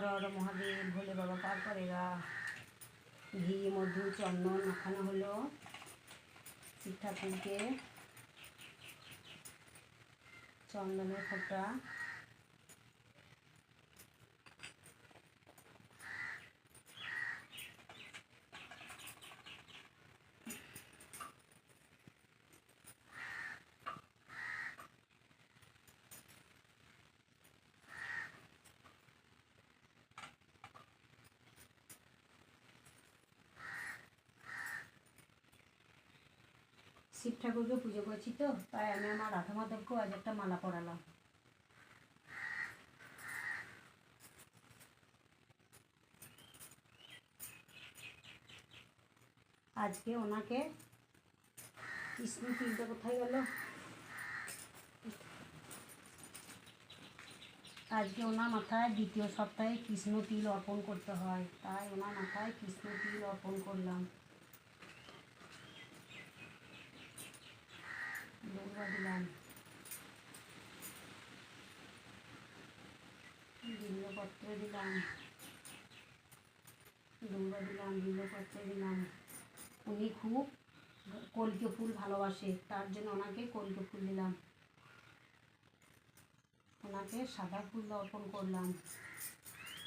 हर हर महादेव भोले बाबा पार करेगा। घी मधु चंदन माखानो हलो शिव ठाकुरके चंदनेर फोटा शिव ठाकुर के पुजो करছি তো তাই আমি আমার রাধা মাধবকে আজ একটা মালা পরালাম। আজকে ওনাকে কৃষ্ণ তিলটা কোথায় গেল, আজকে ওনার মাথায় দ্বিতীয় সপ্তাহে কৃষ্ণ তিল অর্পণ করতে হয়, তাই ওনার মাথায় কৃষ্ণ তিল অর্পণ করলাম। দিলাম বিল্লপত্র দিলাম, দিলাম বিল্লপত্র দিলাম। উনি খুব কলকে ফুল ভালোবাসে, তার জন্য ওনাকে কলকে ফুল দিলাম। ওনাকে সাদা ফুল অর্পণ করলাম,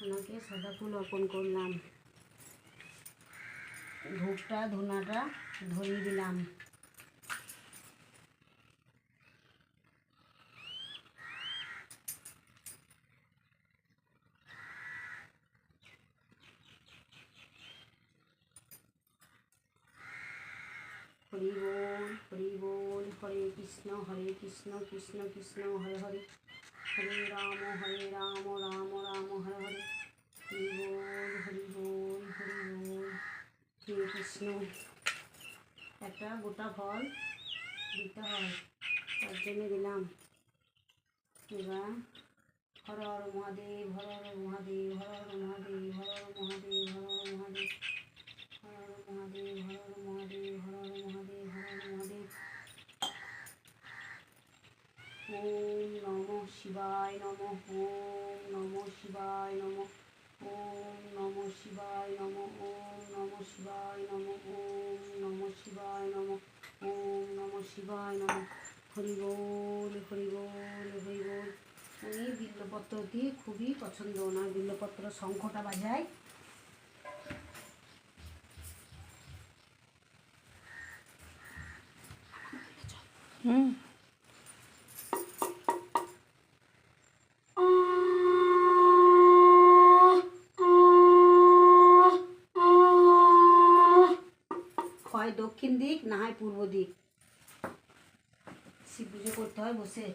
ওনাকে সাদা ফুল অর্পণ করলাম। ধূপটা ধুনাটা ধরিয়ে দিলাম। हरि बोल हरे कृष्ण कृष्ण कृष्ण हरे हरे, हरे राम राम राम हरे हरे। हरि बोल हरे कृष्ण। एक गोटा फल दीते हैं तार जन्य दिलाम। एबार हर हर महादेव हर हर महादेव हर हर महादेव हर हर महादेव हर हर महादेव हर हर महादेव हर हर महादेव हर हर महादेव हर हर महादेव। ओम नमो शिवाय नमो, ओम नमो शिवाय नमो, ओम नमो शिवाय नमो, ओम नमो शिवाय नमो, ओम नमो शिवाय नमो, ओम नमो शिवाय नमो। हरि बोल हरि बोल हरि बोल। उनी बिल्लपत्र दिए खूबी पसंद, ओनार बिल्लपत्र शंखटा बाजाय। হয় দক্ষিণ দিক না হয় পূর্ব দিক, শিব পুজো করতে হয় বসে।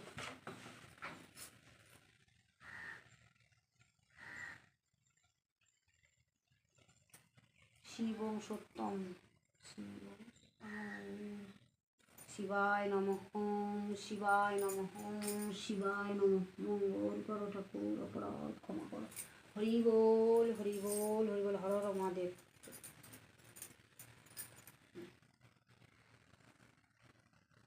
শিবং সত্যম শিবায় নমঃ, ওম শিবায় নমঃ, ওম শিবায় নমঃ। মঙ্গল করো ঠাকুর, অপরাধ ক্ষমা করো। হরি বল হরি বল হরি বল। হর হর মহাদেব।